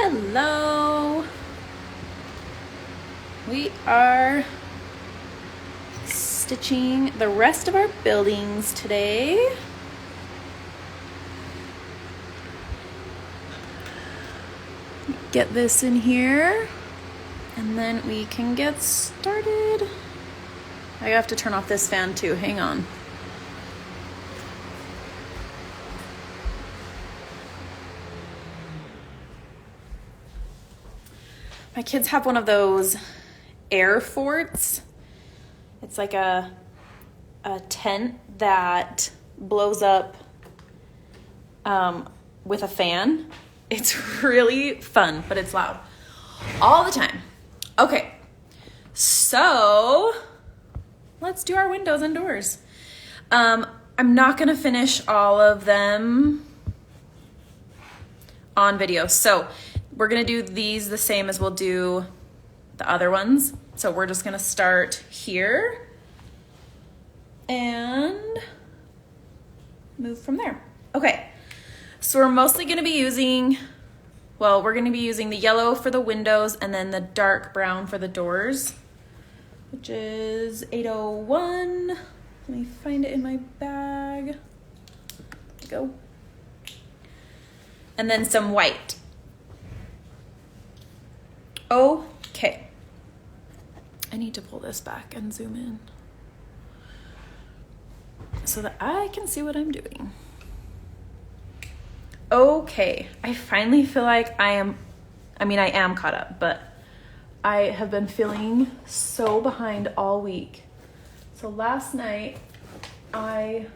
Hello. We are stitching the rest of our buildings today. Get this in here and then we can get started. I have to turn off this fan too. Hang on. My kids have one of those air forts. It's like a tent that blows up with a fan. It's really fun, but it's loud all the time. Okay, so let's do our windows and doors. I'm not gonna finish all of them on video, so we're gonna do these the same as we'll do the other ones. So we're just gonna start here and move from there. Okay, so we're mostly gonna be using, we're gonna be using the yellow for the windows and then the dark brown for the doors, which is 801. Let me find it in my bag. There we go. And then some white. Okay. I need to pull this back and zoom in so that I can see what I'm doing. Okay, I finally feel like I am caught up, but I have been feeling so behind all week. So last night I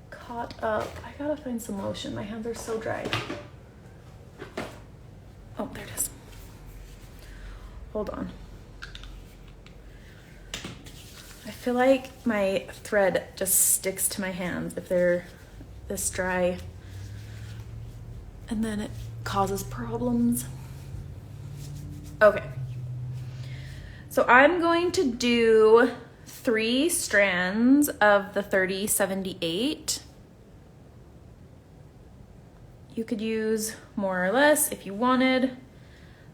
caught up. I gotta find some lotion. My hands are so dry. Oh, there it is. Hold on. I feel like my thread just sticks to my hands if they're this dry, and then it causes problems. Okay. So I'm going to do 3 strands of the 3078. You could use more or less if you wanted.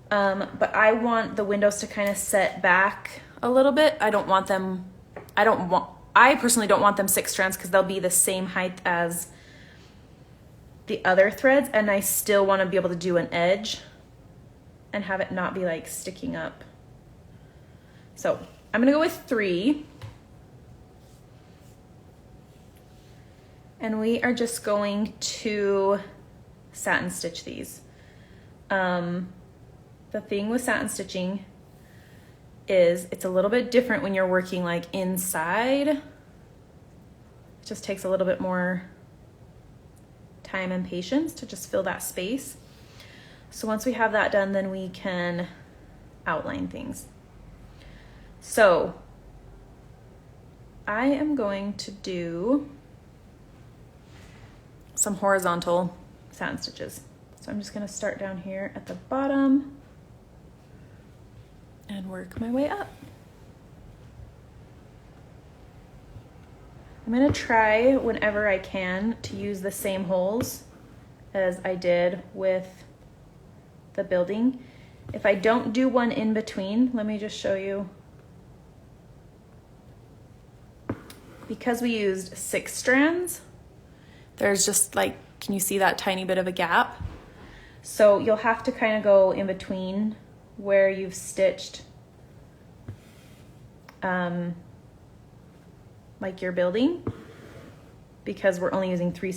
But I want the windows to kind of set back a little bit. I personally don't want them 6 strands because they'll be the same height as the other threads, and I still want to be able to do an edge and have it not be like sticking up. So I'm gonna go with 3. And we are just going to satin stitch these. The thing with satin stitching is it's a little bit different when you're working like inside. It just takes a little bit more time and patience to just fill that space. So once we have that done, then we can outline things. So I am going to do some horizontal satin stitches. So I'm just going to start down here at the bottom and work my way up. I'm gonna try whenever I can to use the same holes as I did with the building. If I don't do one in between, let me just show you. Because we used 6 strands, there's just like, can you see that tiny bit of a gap? So you'll have to kind of go in between where you've stitched like your building, because we're only using 3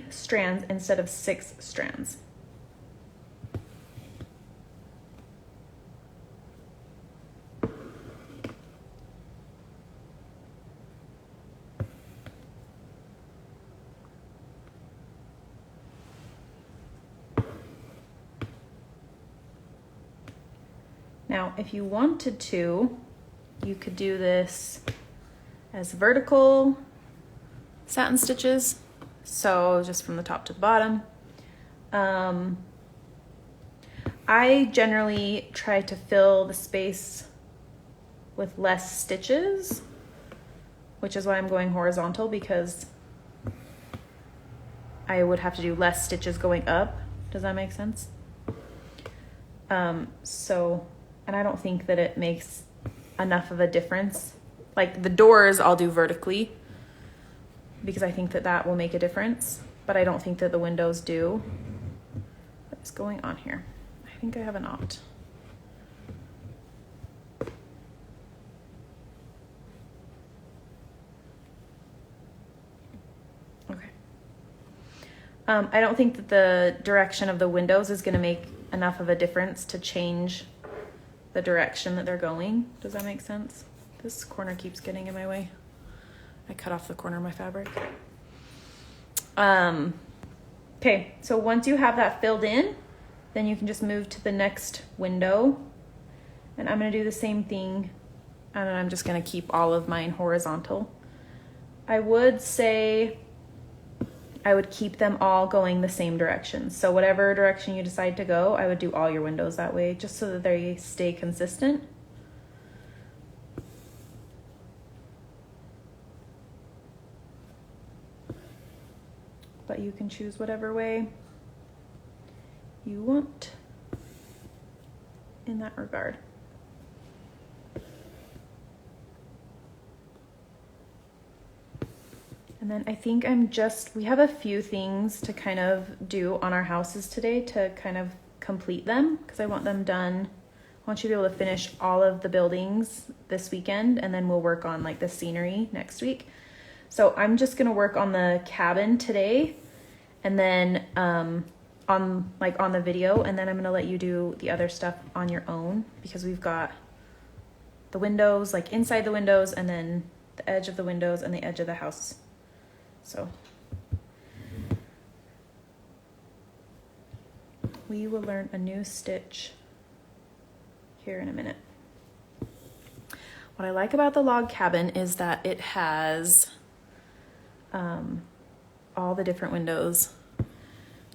strands instead of 6 strands. Now, if you wanted to, you could do this as vertical satin stitches. So just from the top to the bottom. I generally try to fill the space with less stitches, which is why I'm going horizontal, because I would have to do less stitches going up. Does that make sense? And I don't think that it makes enough of a difference. Like the doors I'll do vertically because I think that that will make a difference, but I don't think that the windows do. What is going on here? I think I have a knot. Okay. I don't think that the direction of the windows is going to make enough of a difference to change the direction that they're going. Does that make sense? This corner keeps getting in my way. I cut off the corner of my fabric. Okay, so once you have that filled in, then you can just move to the next window. And I'm gonna do the same thing, and I'm just gonna keep all of mine horizontal. I would say I would keep them all going the same direction. So whatever direction you decide to go, I would do all your windows that way, just so that they stay consistent. But you can choose whatever way you want in that regard. And then I think we have a few things to kind of do on our houses today to kind of complete them, because I want them done. I want you to be able to finish all of the buildings this weekend, and then we'll work on like the scenery next week. So I'm just gonna work on the cabin today, and then on the video, and then I'm gonna let you do the other stuff on your own, because we've got the windows, like inside the windows, and then the edge of the windows and the edge of the house. So we will learn a new stitch here in a minute. What I like about the log cabin is that it has all the different windows.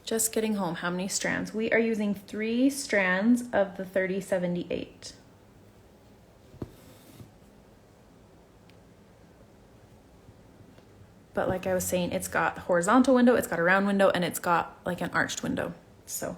Just getting home, how many strands? We are using 3 strands of the 3078. But like I was saying, it's got a horizontal window, it's got a round window, and it's got like an arched window. So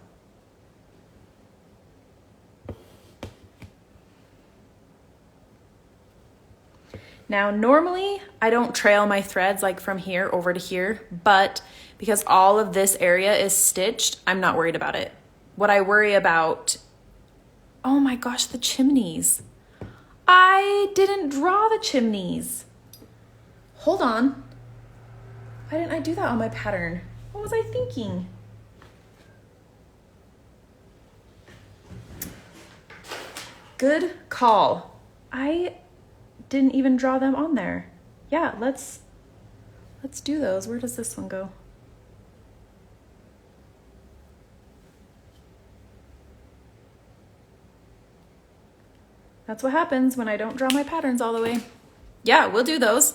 now normally I don't trail my threads like from here over to here, but because all of this area is stitched, I'm not worried about it. What I worry about, oh my gosh, the chimneys. I didn't draw the chimneys. Hold on. Why didn't I do that on my pattern? What was I thinking? Good call. I didn't even draw them on there. Yeah, let's do those. Where does this one go? That's what happens when I don't draw my patterns all the way. Yeah, we'll do those.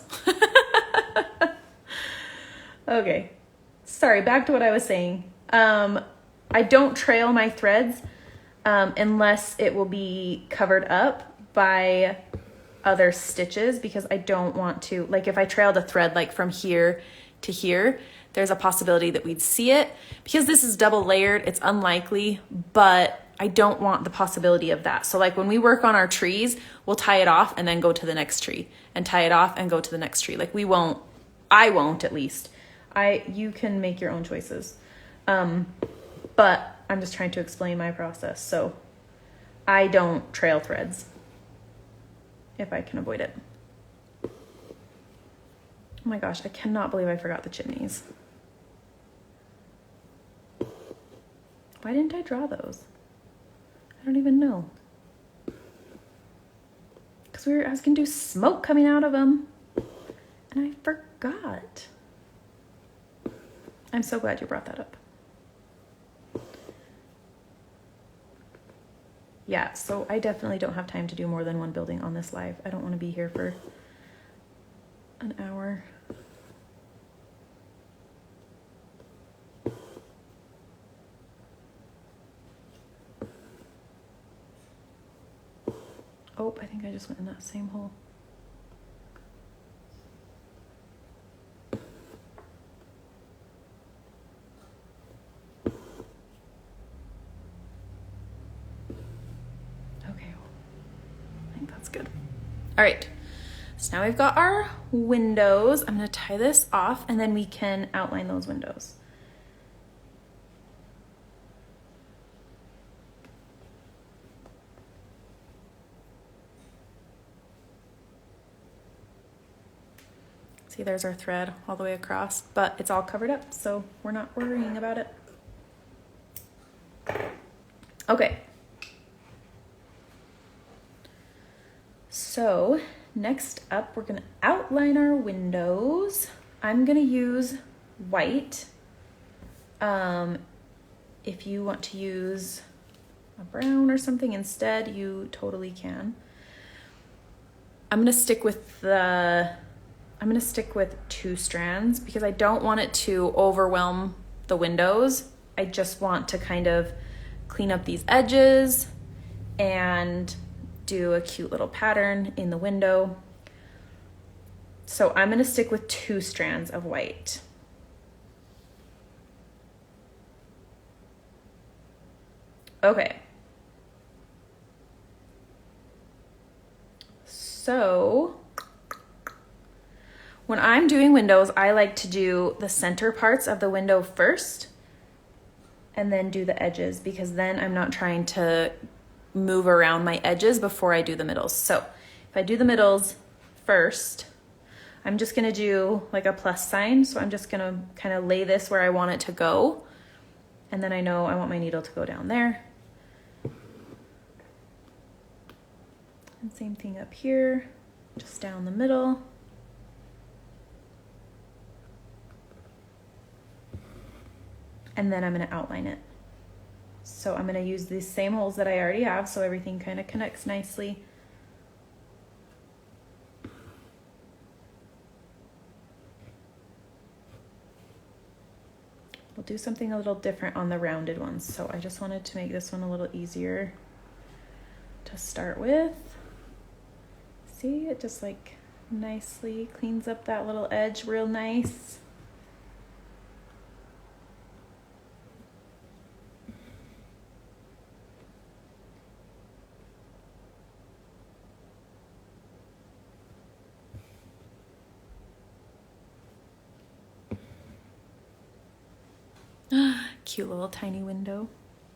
Okay, sorry, back to what I was saying. I don't trail my threads unless it will be covered up by other stitches, because I don't want to, like if I trailed a thread like from here to here, there's a possibility that we'd see it. Because this is double layered, it's unlikely, but I don't want the possibility of that. So like when we work on our trees, we'll tie it off and then go to the next tree, and tie it off and go to the next tree. Like I won't at least. You can make your own choices. But I'm just trying to explain my process. So I don't trail threads if I can avoid it. Oh my gosh, I cannot believe I forgot the chimneys. Why didn't I draw those? I don't even know. Because I was gonna do smoke coming out of them, and I forgot. I'm so glad you brought that up. Yeah, so I definitely don't have time to do more than one building on this live. I don't want to be here for an hour. Oh, I think I just went in that same hole. All right, so now we've got our windows. I'm gonna tie this off and then we can outline those windows. See, there's our thread all the way across, but it's all covered up, so we're not worrying about it. Okay. So next up, we're gonna outline our windows. I'm gonna use white. If you want to use a brown or something instead, you totally can. I'm gonna stick with 2 strands because I don't want it to overwhelm the windows. I just want to kind of clean up these edges and do a cute little pattern in the window. So I'm gonna stick with 2 strands of white. Okay. So when I'm doing windows, I like to do the center parts of the window first and then do the edges because then I'm not trying to move around my edges before I do the middles. So if I do the middles first, I'm just gonna do like a plus sign. So I'm just gonna kind of lay this where I want it to go. And then I know I want my needle to go down there. And same thing up here, just down the middle. And then I'm gonna outline it. So I'm gonna use these same holes that I already have so everything kind of connects nicely. We'll do something a little different on the rounded ones. So I just wanted to make this one a little easier to start with. See, it just like nicely cleans up that little edge real nice. Cute little tiny window.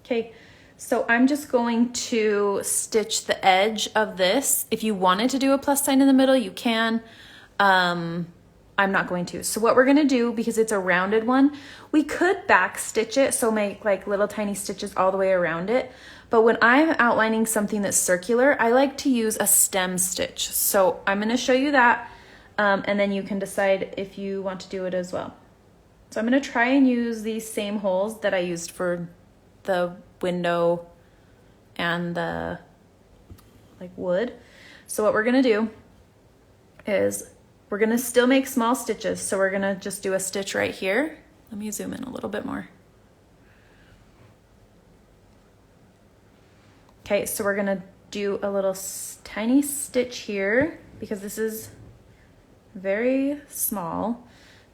Okay, so I'm just going to stitch the edge of this. If you wanted to do a plus sign in the middle, you can. I'm not going to. So what we're gonna do, because it's a rounded one, we could back stitch it, so make like little tiny stitches all the way around it. But when I'm outlining something that's circular, I like to use a stem stitch. So I'm gonna show you that, and then you can decide if you want to do it as well. So I'm gonna try and use these same holes that I used for the window and the like wood. So what we're gonna do is we're gonna still make small stitches. So we're gonna just do a stitch right here. Let me zoom in a little bit more. Okay, so we're gonna do a little tiny stitch here because this is very small.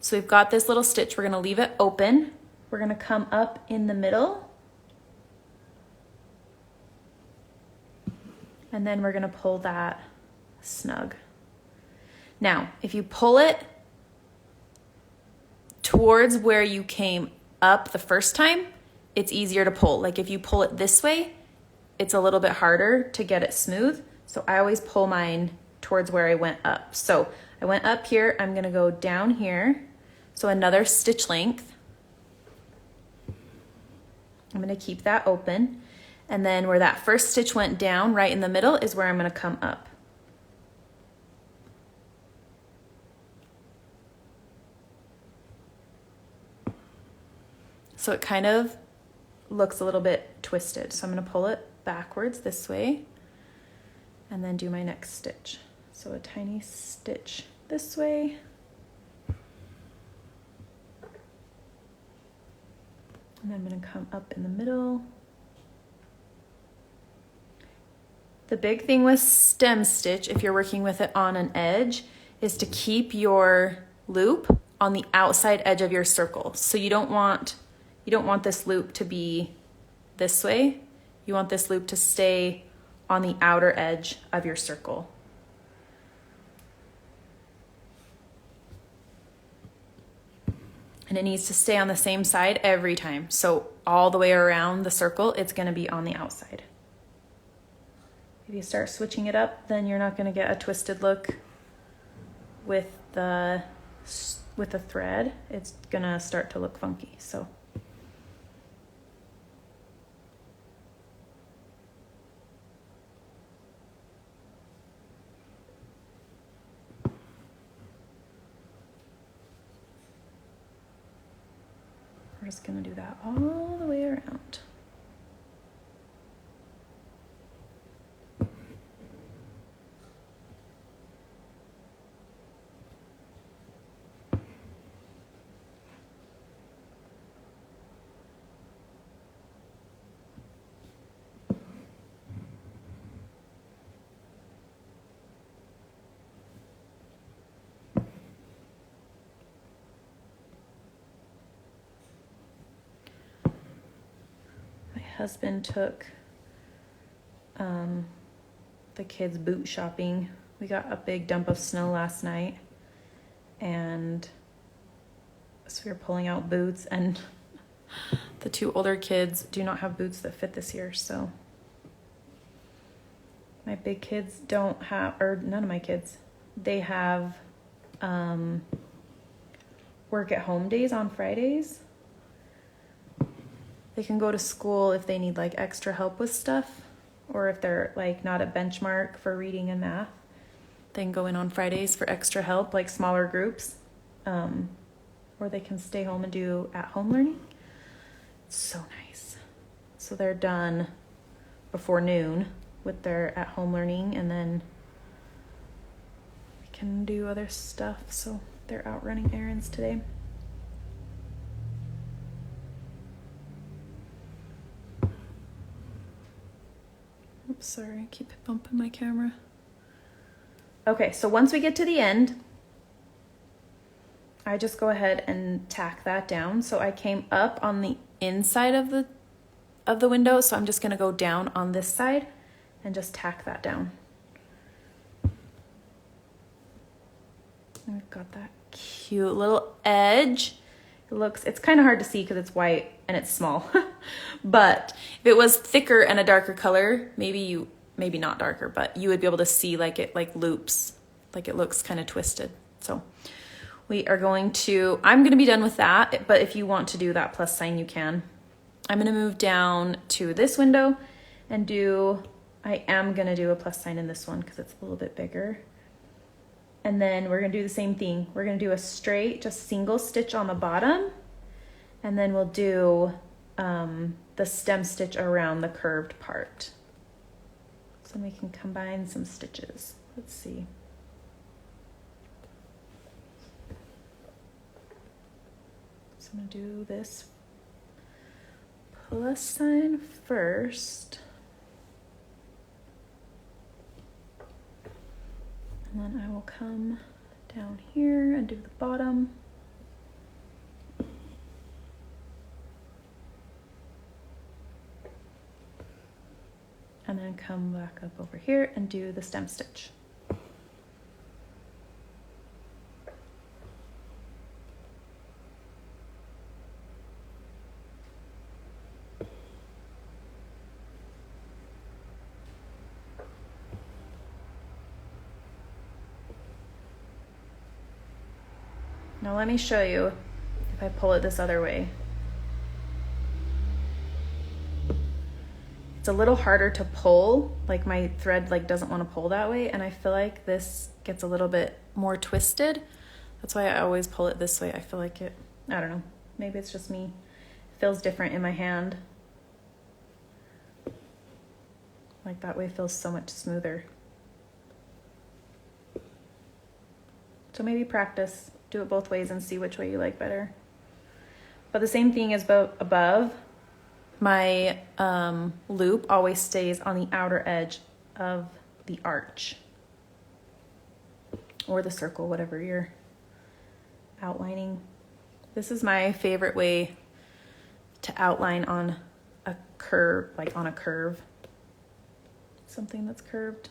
So we've got this little stitch, we're gonna leave it open. We're gonna come up in the middle. And then we're gonna pull that snug. Now, if you pull it towards where you came up the first time, it's easier to pull. Like if you pull it this way, it's a little bit harder to get it smooth. So I always pull mine towards where I went up. So I went up here, I'm gonna go down here. So another stitch length. I'm gonna keep that open. And then where that first stitch went down, right in the middle, is where I'm gonna come up. So it kind of looks a little bit twisted. So I'm gonna pull it backwards this way and then do my next stitch. So a tiny stitch this way. And I'm gonna come up in the middle. The big thing with stem stitch, if you're working with it on an edge, is to keep your loop on the outside edge of your circle. So you don't want this loop to be this way. You want this loop to stay on the outer edge of your circle. and it needs to stay on the same side every time. So all the way around the circle, it's going to be on the outside. If you start switching it up, then you're not going to get a twisted look with the thread. It's going to start to look funky. So we're just going to do that all the way around. Husband took the kids boot shopping. We got a big dump of snow last night, and so we were pulling out boots, and the two older kids do not have boots that fit this year. So my big kids don't have, or none of my kids, they have work at home days on Fridays. They can go to school if they need like extra help with stuff, or if they're like not at benchmark for reading and math. They can go in on Fridays for extra help, like smaller groups, or they can stay home and do at-home learning. It's so nice. So they're done before noon with their at-home learning, and then we can do other stuff. So they're out running errands today. Oops, sorry, I keep bumping my camera. Okay, so once we get to the end, I just go ahead and tack that down. So I came up on the inside of the window, so I'm just gonna go down on this side and just tack that down. I've got that cute little edge. It's kind of hard to see because it's white and it's small. But if it was thicker and a darker color, maybe not darker, but you would be able to see like it like loops, like it looks kind of twisted. So we are I'm going to be done with that, but if you want to do that plus sign, you can. I'm going to move down to this window and I am going to do a plus sign in this one because it's a little bit bigger. And then we're going to do the same thing. We're going to do a straight, just single stitch on the bottom. And then we'll do the stem stitch around the curved part. So we can combine some stitches. Let's see. So I'm going to do this plus sign first. And then I will come down here and do the bottom. And then come back up over here and do the stem stitch. Now let me show you if I pull it this other way. It's a little harder to pull, like my thread like doesn't want to pull that way, and I feel like this gets a little bit more twisted. That's why I always pull it this way. I feel like I don't know, maybe it's just me. It feels different in my hand. Like that way feels so much smoother. So maybe practice, do it both ways and see which way you like better. But the same thing as above. My loop always stays on the outer edge of the arch or the circle, whatever you're outlining. This is my favorite way to outline on a curve, like on a curve, something that's curved.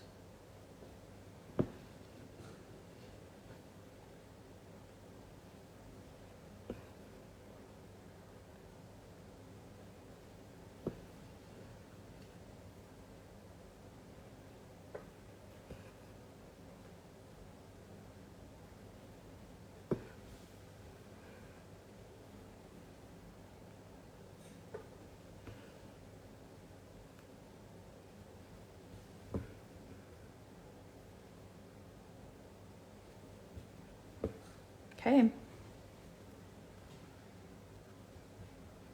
Okay.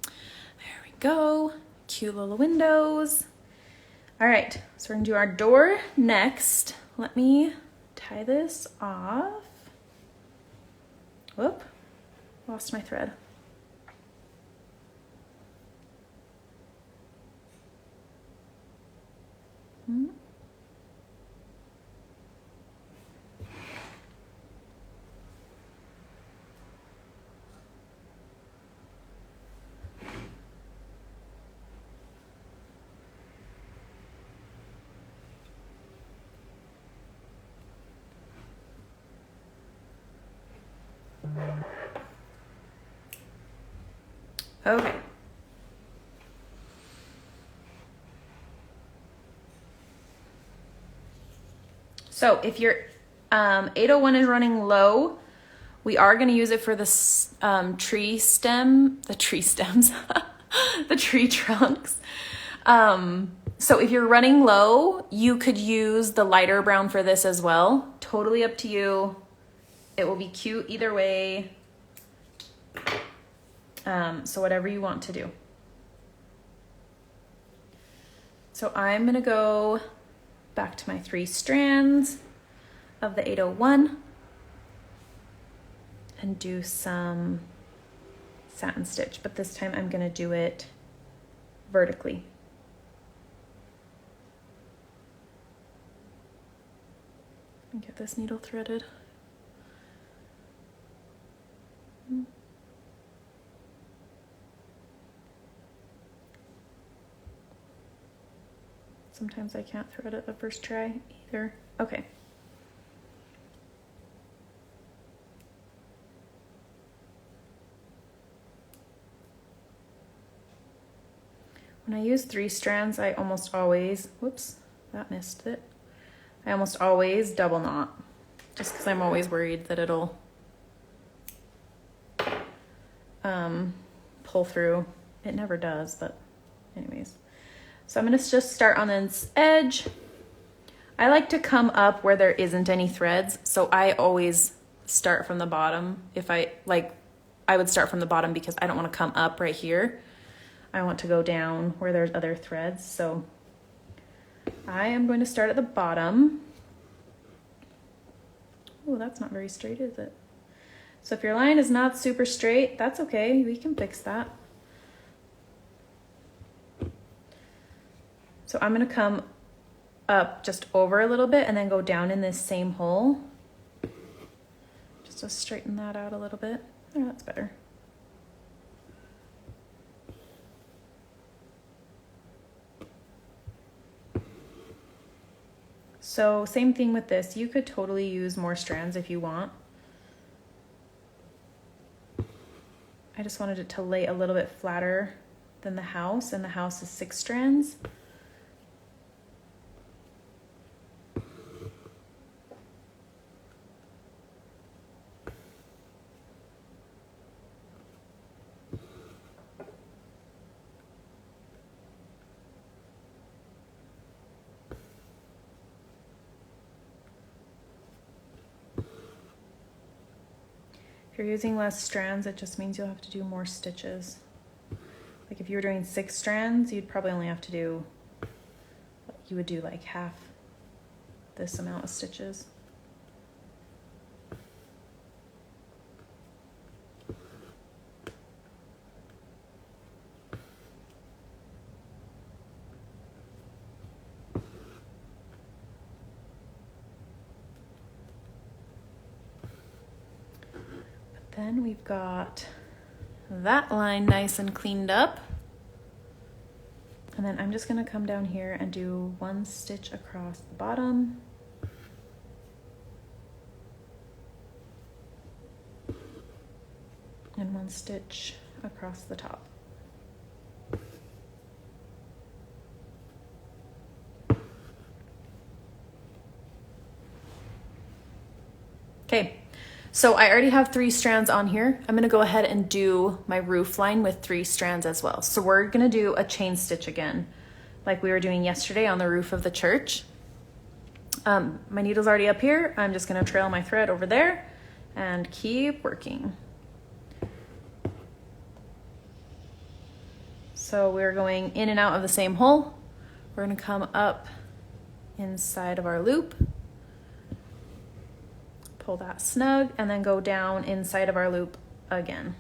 There we go. Cute little windows. All right, so we're gonna do our door next. Let me tie this off. Whoop, lost my thread. Okay. So if your 801 is running low, we are going to use it for this the tree stems, the tree trunks. So if you're running low, you could use the lighter brown for this as well. Totally up to you. It will be cute either way. So whatever you want to do. So I'm going to go back to my 3 strands of the 801 and do some satin stitch, but this time I'm going to do it vertically. And get this needle threaded. Sometimes I can't thread it the first try either. Okay. When I use 3 strands, I almost always, whoops, that missed it. I almost always double knot, just because I'm always worried that it'll pull through. It never does, but anyways. So I'm going to just start on this edge. I like to come up where there isn't any threads, so I always start from the bottom. If I would start from the bottom because I don't want to come up right here. I want to go down where there's other threads. So I am going to start at the bottom. Oh, that's not very straight, is it? So if your line is not super straight, that's okay. We can fix that. So I'm going to come up just over a little bit and then go down in this same hole. Just to straighten that out a little bit. Oh, that's better. So same thing with this. You could totally use more strands if you want. I just wanted it to lay a little bit flatter than the house, and the house is 6 strands. If you're using less strands, it just means you'll have to do more stitches. Like if you were doing 6 strands, you'd probably only have to do, you would do like half this amount of stitches. Then we've got that line nice and cleaned up. And then I'm just going to come down here and do 1 stitch across the bottom. And 1 stitch across the top. Okay. So I already have 3 strands on here. I'm going to go ahead and do my roof line with 3 strands as well. So we're going to do a chain stitch again, like we were doing yesterday on the roof of the church. My needle's already up here. I'm just going to trail my thread over there and keep working. So we're going in and out of the same hole. We're going to come up inside of our loop, pull that snug, and then go down inside of our loop again.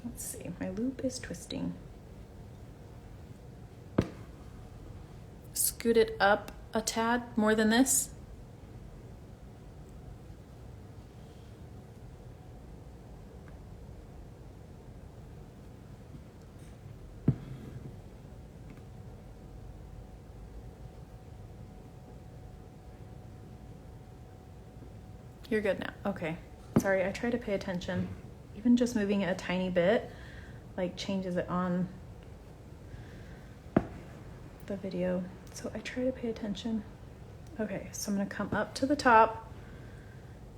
Let's see, my loop is twisting. Scoot it up a tad more than this. You're good now. Okay. Sorry, I try to pay attention. Even just moving it a tiny bit, like, changes it on the video. So I try to pay attention. Okay, so I'm gonna come up to the top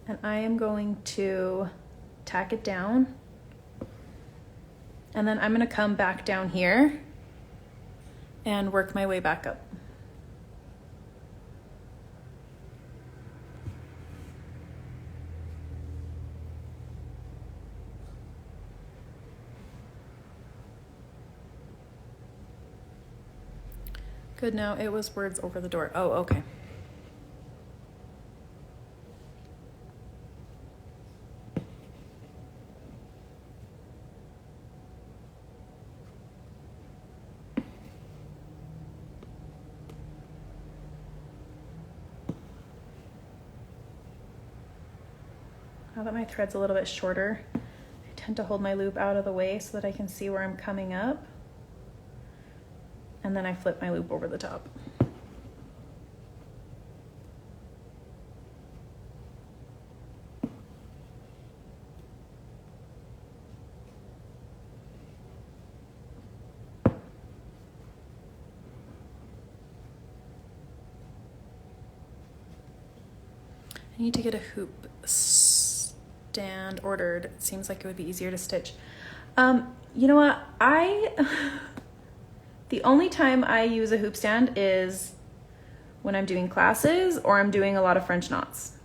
and I am going to tack it down. And then I'm gonna come back down here and work my way back up. Good, now it was words over the door. Oh, okay. Now that my thread's a little bit shorter, I tend to hold my loop out of the way so that I can see where I'm coming up. And then I flip my loop over the top. I need to get a hoop stand ordered. It seems like it would be easier to stitch. You know what? The only time I use a hoop stand is when I'm doing classes or I'm doing a lot of French knots.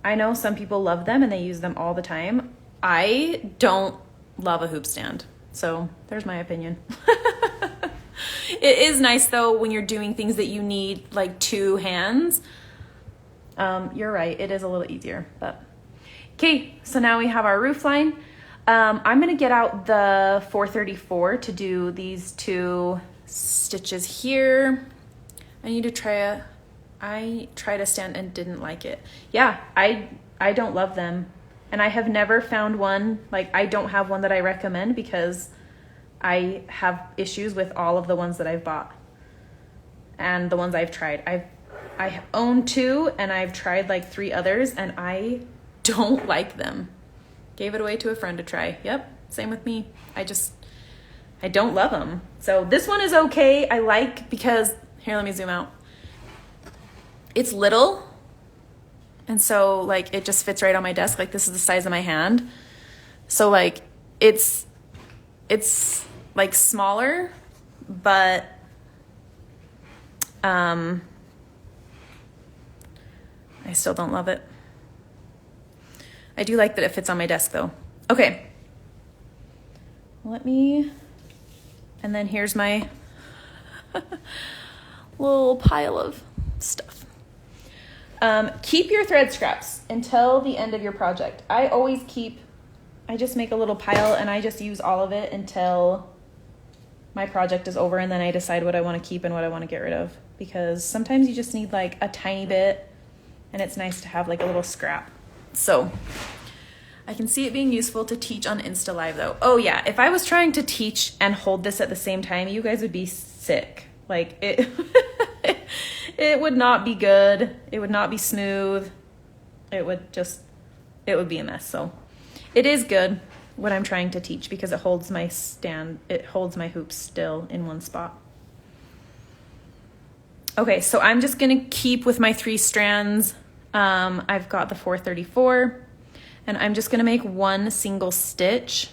I know some people love them and they use them all the time. I don't love a hoop stand. So there's my opinion. It is nice though when you're doing things that you need like two hands. You're right, it is a little easier, but. Okay, so now we have our roof line. I'm gonna get out the 434 to do these two stitches here. I tried a stand and didn't like it. Yeah, I don't love them. And I have never found one, like I don't have one that I recommend because I have issues with all of the ones that I've bought and the ones I've tried. I own two and I've tried like 3 others and I don't like them. Gave it away to a friend to try. Yep, same with me. I don't love them. So this one is okay. I like because, here, let me zoom out. It's little. And so like it just fits right on my desk. Like this is the size of my hand. So like it's like smaller, but I still don't love it. I do like that it fits on my desk though. Okay. And then here's my little pile of stuff. Keep your thread scraps until the end of your project. I just make a little pile and I just use all of it until my project is over and then I decide what I want to keep and what I want to get rid of. Because sometimes you just need like a tiny bit and it's nice to have like a little scrap. So I can see it being useful to teach on Insta Live though. Oh yeah, if I was trying to teach and hold this at the same time, you guys would be sick. Like it, it would not be good. It would not be smooth. It would be a mess. So it is good when I'm trying to teach because it holds my hoops still in one spot. Okay, so I'm just gonna keep with my 3 strands. I've got the 434 and I'm just gonna make one single stitch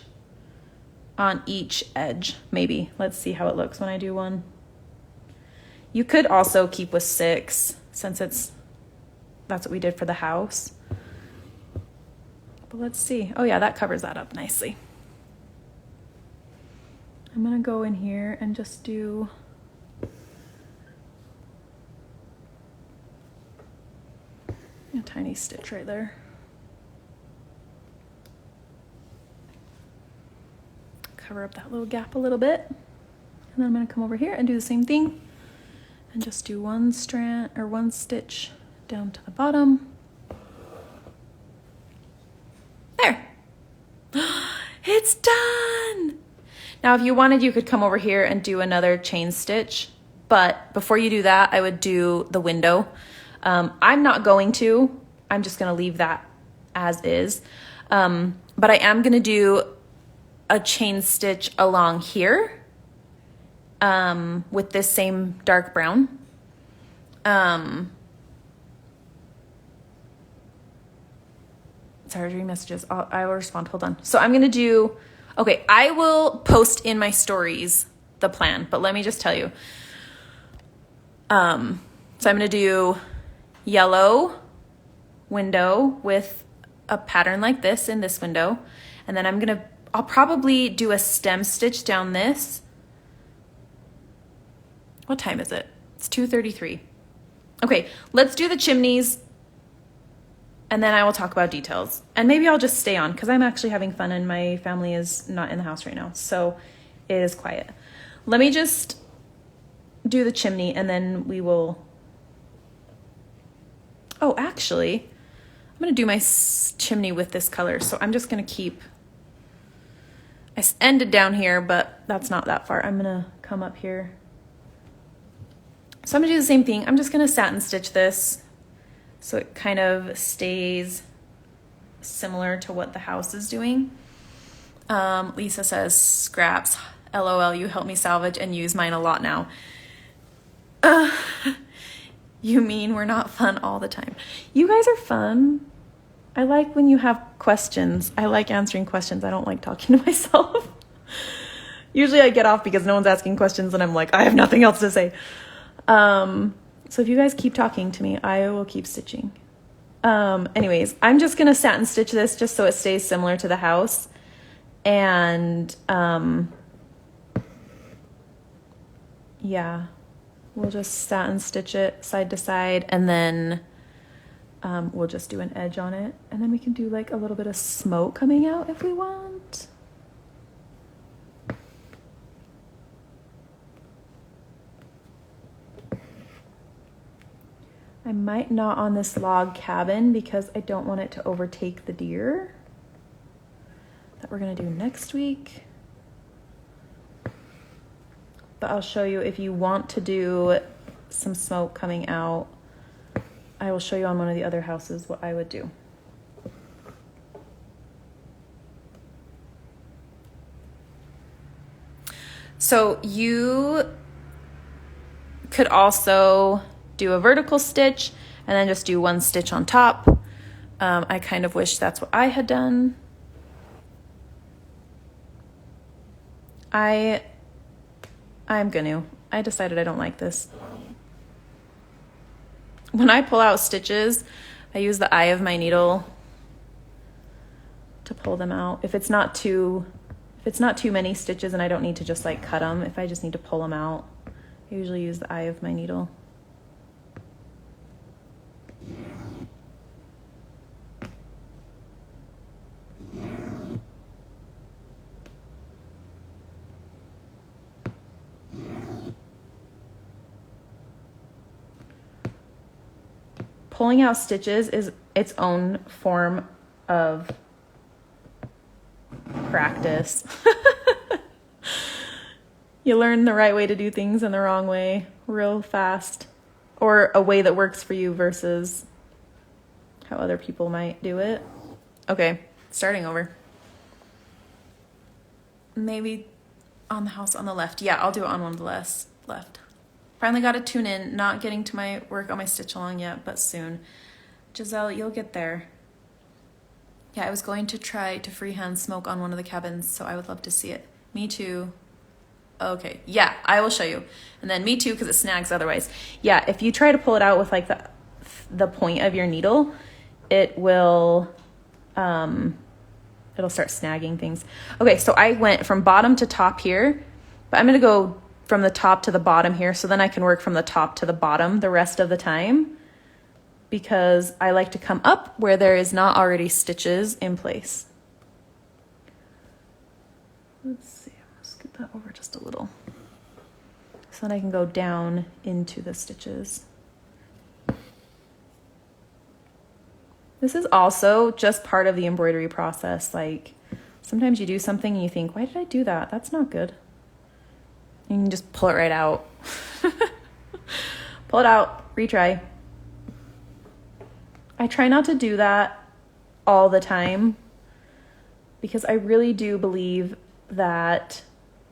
on each edge, maybe. Let's see how it looks when I do one. You could also keep with 6 since that's what we did for the house. But let's see. Oh yeah, that covers that up nicely. I'm gonna go in here and just do a tiny stitch right there. Cover up that little gap a little bit. And then I'm gonna come over here and do the same thing and just do one strand or one stitch down to the bottom. There. It's done. Now, if you wanted, you could come over here and do another chain stitch, but before you do that, I would do the window. I'm not going to, I'm just gonna leave that as is. But I am gonna do a chain stitch along here with this same dark brown. Sorry, reading messages. I will respond. Hold on. So I'm going to do, okay, I will post in my stories the plan, but let me just tell you. So I'm going to do yellow window with a pattern like this in this window. And then I'll probably do a stem stitch down this. What time is it? It's 2:33. Okay, let's do the chimneys and then I will talk about details. And maybe I'll just stay on because I'm actually having fun and my family is not in the house right now. So it is quiet. Let me just do the chimney and then we will. Oh, actually, I'm going to do my chimney with this color. So I'm just going to keep, I ended down here, but that's not that far. I'm going to come up here. So I'm going to do the same thing. I'm just going to satin stitch this so it kind of stays similar to what the house is doing. Lisa says, scraps, LOL, you help me salvage and use mine a lot now. You mean we're not fun all the time? You guys are fun. I like when you have questions. I like answering questions. I don't like talking to myself. Usually I get off because no one's asking questions and I'm like, I have nothing else to say. So if you guys keep talking to me, I will keep stitching. Anyways, I'm just going to satin stitch this just so it stays similar to the house. And, yeah, we'll just satin stitch it side to side and then, we'll just do an edge on it. And then we can do like a little bit of smoke coming out if we want. I might not on this log cabin because I don't want it to overtake the deer that we're gonna do next week. But I'll show you if you want to do some smoke coming out. I will show you on one of the other houses what I would do. So you could also do a vertical stitch and then just do one stitch on top. I kind of wish that's what I had done. I decided I don't like this. When I pull out stitches, I use the eye of my needle to pull them out. If it's not too many stitches and I don't need to just like cut them, if I just need to pull them out, I usually use the eye of my needle. Pulling out stitches is its own form of practice. You learn the right way to do things and the wrong way real fast, or a way that works for you versus how other people might do it. Okay, starting over. Maybe on the house on the left. Yeah, I'll do it on one of the left. Finally got a tune in, not getting to my work on my stitch along yet, but soon. Giselle, you'll get there. Yeah, I was going to try to freehand smoke on one of the cabins, so I would love to see it. Me too. Okay, yeah, I will show you. And then me too, because it snags otherwise. Yeah, if you try to pull it out with like the point of your needle, it will, it'll start snagging things. Okay, so I went from bottom to top here, but I'm gonna go from the top to the bottom here, so then I can work from the top to the bottom the rest of the time, because I like to come up where there is not already stitches in place. Let's see, I'll scoot that over just a little. So then I can go down into the stitches. This is also just part of the embroidery process. Like sometimes you do something and you think, why did I do that? That's not good. You can just pull it right out. Pull it out, retry. I try not to do that all the time because I really do believe that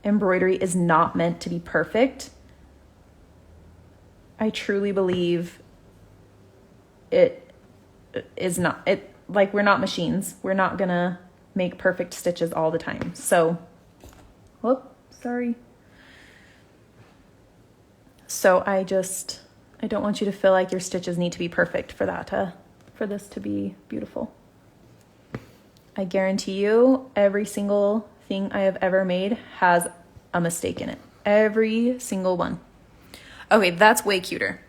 embroidery is not meant to be perfect. I truly believe it is not, like we're not machines. We're not gonna make perfect stitches all the time. So, whoop, sorry. So I don't want you to feel like your stitches need to be perfect for this to be beautiful. I guarantee you every single thing I have ever made has a mistake in it. Every single one. Okay, that's way cuter.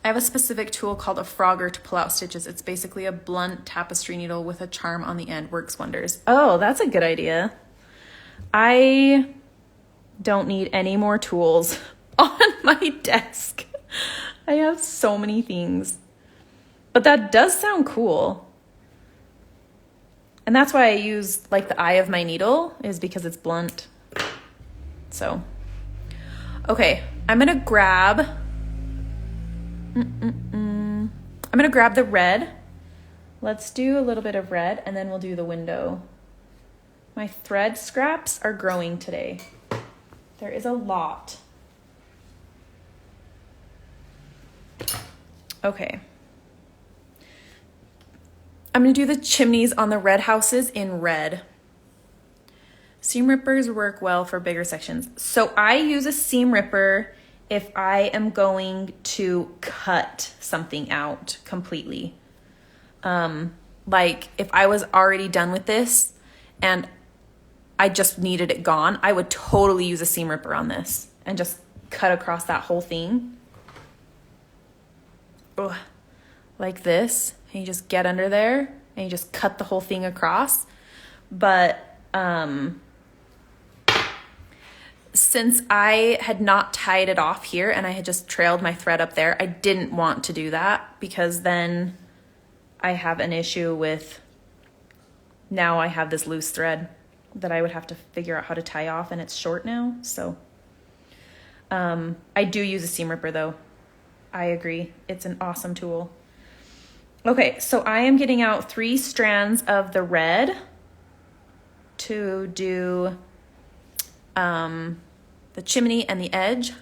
I have a specific tool called a frogger to pull out stitches. It's basically a blunt tapestry needle with a charm on the end. Works wonders. Oh, that's a good idea. I don't need any more tools on my desk. I have so many things. But that does sound cool. And that's why I use like the eye of my needle, is because it's blunt. So, okay, I'm gonna grab the red. Let's do a little bit of red and then we'll do the window. My thread scraps are growing today. There is a lot. Okay. I'm going to do the chimneys on the red houses in red. Seam rippers work well for bigger sections. So I use a seam ripper if I am going to cut something out completely. Like if I was already done with this and I just needed it gone, I would totally use a seam ripper on this and just cut across that whole thing. Ugh. Like this. And you just get under there and you just cut the whole thing across. But since I had not tied it off here and I had just trailed my thread up there, I didn't want to do that because then I have an issue with, now I have this loose thread that I would have to figure out how to tie off, and it's short now. So I do use a seam ripper though. I agree. It's an awesome tool. Okay, so I am getting out 3 strands of the red to do the chimney and the edge.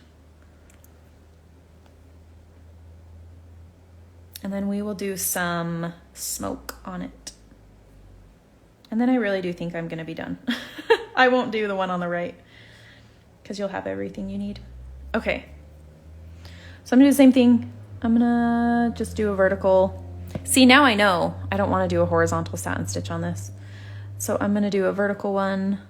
And then we will do some smoke on it. And then I really do think I'm gonna be done. I won't do the one on the right because you'll have everything you need. Okay, so I'm gonna do the same thing. I'm gonna just do a vertical. See, now I know I don't want to do a horizontal satin stitch on this. So I'm going to do a vertical one.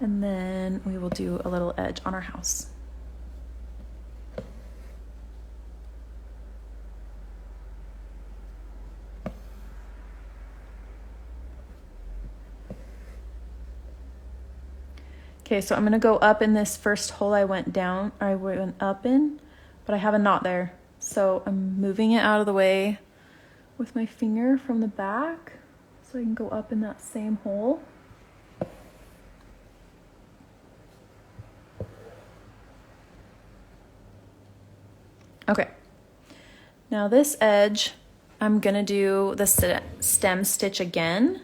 And then we will do a little edge on our house. Okay, so I'm gonna go up in this first hole I went up in, but I have a knot there. So I'm moving it out of the way with my finger from the back so I can go up in that same hole. Okay, now this edge, I'm gonna do the stem stitch again,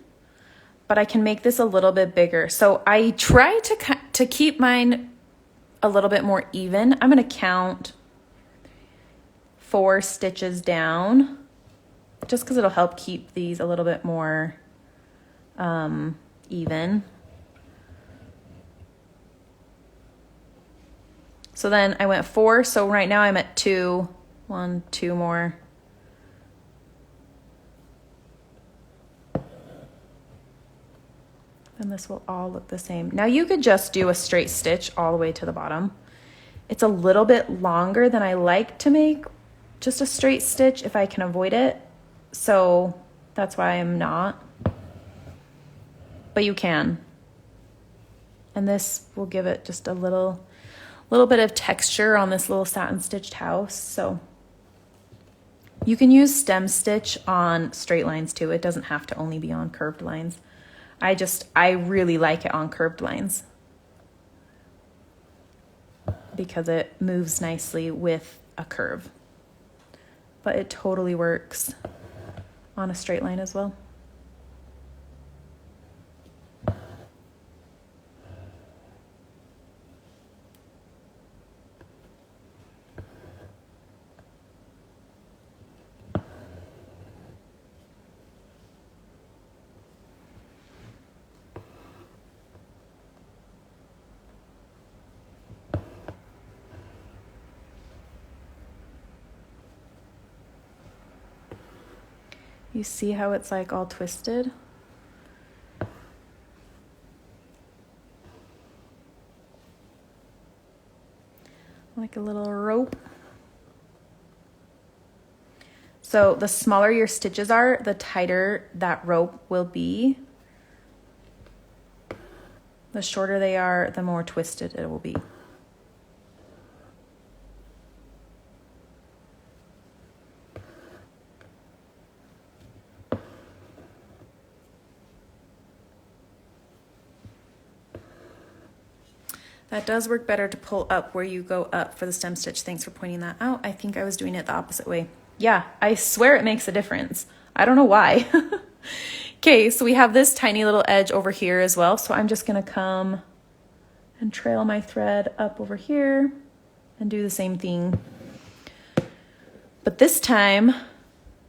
but I can make this a little bit bigger. So I try to keep mine a little bit more even, I'm going to count 4 stitches down just because it'll help keep these a little bit more even. So then I went 4, so right now I'm at 2. 1, 2 more. And this will all look the same. Now you could just do a straight stitch all the way to the bottom. It's a little bit longer than I like to make just a straight stitch if I can avoid it. So that's why I'm not. But you can. And this will give it just a little bit of texture on this little satin stitched house. So you can use stem stitch on straight lines too. It doesn't have to only be on curved lines. I really like it on curved lines because it moves nicely with a curve. But it totally works on a straight line as well. You see how it's like all twisted? Like a little rope. So the smaller your stitches are, the tighter that rope will be. The shorter they are, the more twisted it will be. That does work better to pull up where you go up for the stem stitch. Thanks for pointing that out. I think I was doing it the opposite way. Yeah, I swear it makes a difference. I don't know why. Okay, so we have this tiny little edge over here as well. So I'm just gonna come and trail my thread up over here and do the same thing. But this time,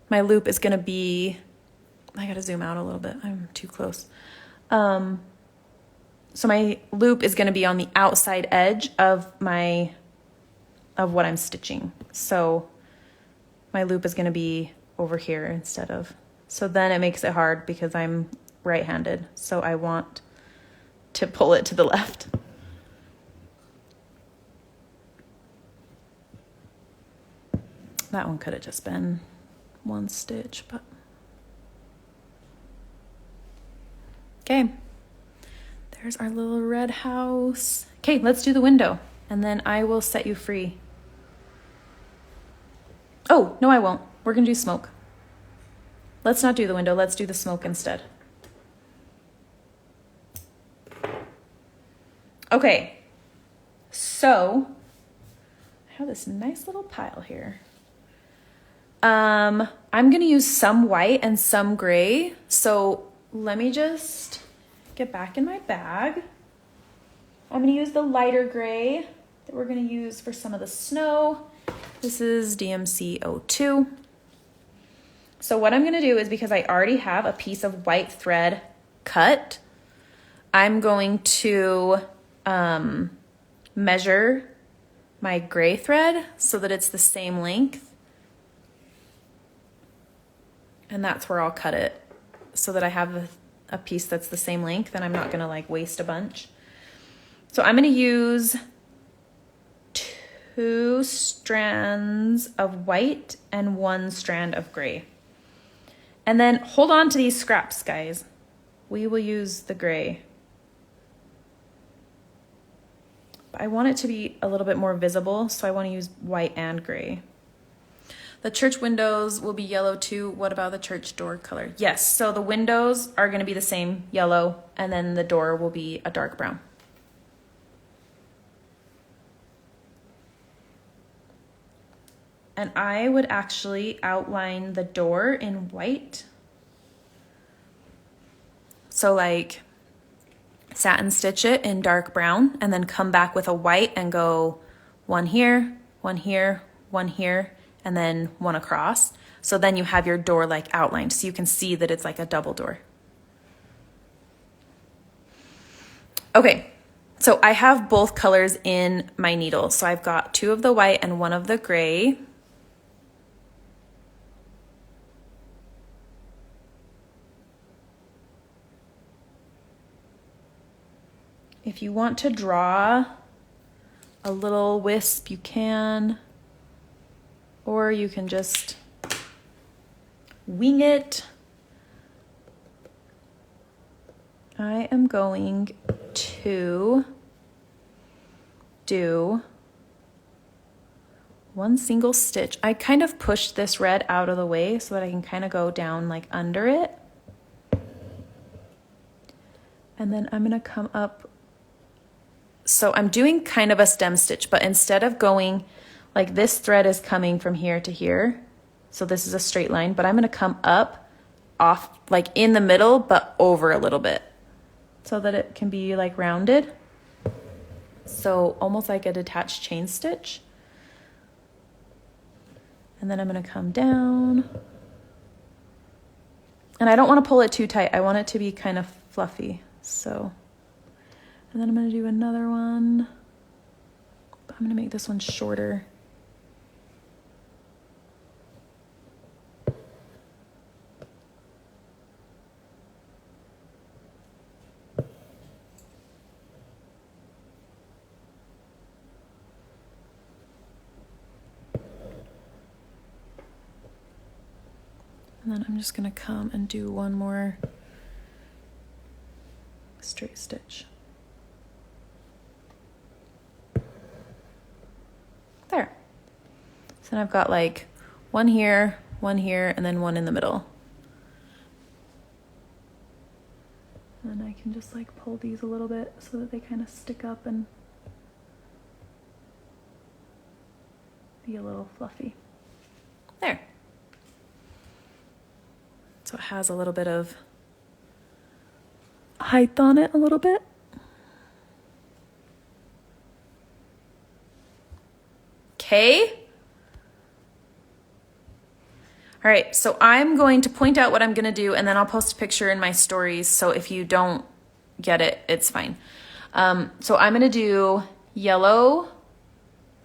my loop is gonna be, I gotta zoom out a little bit. I'm too close. So my loop is going to be on the outside edge of what I'm stitching. So my loop is going to be over here instead of, so then it makes it hard because I'm right-handed. So I want to pull it to the left. That one could have just been 1 stitch, but okay. There's our little red house. Okay, let's do the window and then I will set you free. Oh, no, I won't. We're gonna do smoke. Let's not do the window. Let's do the smoke instead. Okay, so I have this nice little pile here. I'm gonna use some white and some gray. So let me just get back in my bag. I'm gonna use the lighter gray that we're gonna use for some of the snow. This is DMC 02. So what I'm gonna do is, because I already have a piece of white thread cut, I'm going to measure my gray thread so that it's the same length. And that's where I'll cut it so that I have a piece that's the same length and I'm not gonna like waste a bunch. So I'm gonna use 2 strands of white and 1 strand of gray. And then hold on to these scraps, guys. We will use the gray. But I want it to be a little bit more visible, so I want to use white and gray. The church windows will be yellow too. What about the church door color? Yes, so the windows are going to be the same yellow, and then the door will be a dark brown. And I would actually outline the door in white. So like satin stitch it in dark brown, and then come back with a white and go one here, one here, one here, and then one across. So then you have your door like outlined, so you can see that it's like a double door. Okay, so I have both colors in my needle. So I've got 2 of the white and 1 of the gray. If you want to draw a little wisp, you can, or you can just wing it. I am going to do 1 single stitch. I kind of pushed this red out of the way so that I can kind of go down like under it. And then I'm gonna come up. So I'm doing kind of a stem stitch, but instead of going like this thread is coming from here to here, so this is a straight line, but I'm gonna come up off like in the middle, but over a little bit so that it can be like rounded. So almost like a detached chain stitch. And then I'm gonna come down. And I don't wanna pull it too tight. I want it to be kind of fluffy, so. And then I'm gonna do another one, but I'm gonna make this one shorter. And then I'm just gonna come and do 1 more straight stitch. There. So then I've got like 1 here, 1 here, and then 1 in the middle. And I can just like pull these a little bit so that they kind of stick up and be a little fluffy. There. So it has a little bit of height on it a little bit. Okay. All right, so I'm going to point out what I'm gonna do, and then I'll post a picture in my stories, so if you don't get it, it's fine. So I'm gonna do yellow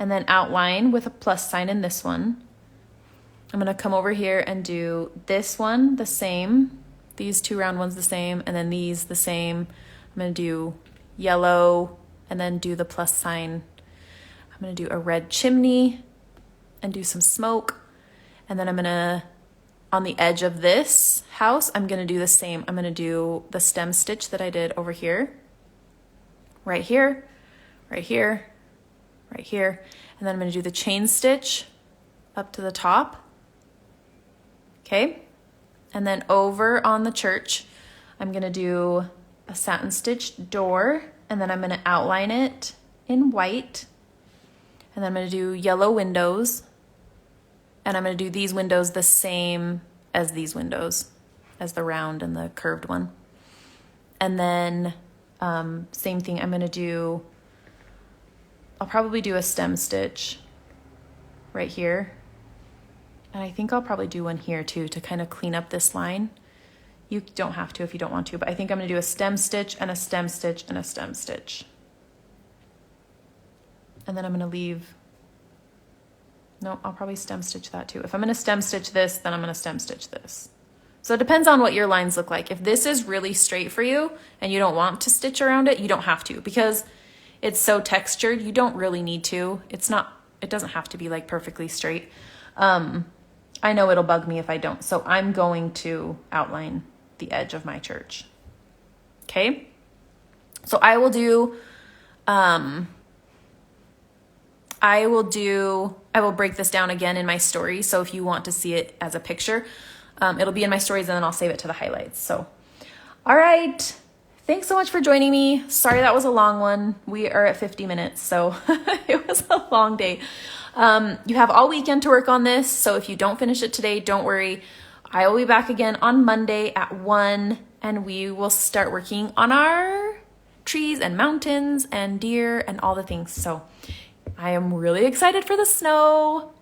and then outline with a plus sign in this one. I'm gonna come over here and do this one the same, these 2 round ones the same, and then these the same. I'm gonna do yellow and then do the plus sign. I'm gonna do a red chimney and do some smoke. And then I'm gonna, on the edge of this house, I'm gonna do the same. I'm gonna do the stem stitch that I did over here, right here, right here, right here. And then I'm gonna do the chain stitch up to the top. Okay. And then over on the church, I'm gonna do a satin stitch door, and then I'm gonna outline it in white. And then I'm gonna do yellow windows, and I'm gonna do these windows the same as these windows, as the round and the curved one. And then same thing, I'm gonna do, I'll probably do a stem stitch right here. And I think I'll probably do one here too to kind of clean up this line. You don't have to if you don't want to, but I think I'm gonna do a stem stitch and a stem stitch and a stem stitch. And then I'm gonna leave, no, I'll probably stem stitch that too. If I'm gonna stem stitch this, then I'm gonna stem stitch this. So it depends on what your lines look like. If this is really straight for you and you don't want to stitch around it, you don't have to, because it's so textured, you don't really need to. It's not, it doesn't have to be like perfectly straight. I know it'll bug me if I don't. So I'm going to outline the edge of my church. Okay. So I will break this down again in my story. So if you want to see it as a picture, it'll be in my stories, and then I'll save it to the highlights. So, all right. Thanks so much for joining me. Sorry that was a long one. We are at 50 minutes, so it was a long day. You have all weekend to work on this, so if you don't finish it today, don't worry. I will be back again on Monday at 1, and we will start working on our trees and mountains and deer and all the things. So I am really excited for the snow.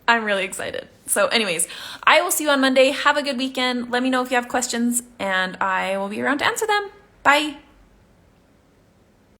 I'm really excited. So anyways, I will see you on Monday. Have a good weekend. Let me know if you have questions and I will be around to answer them. Bye.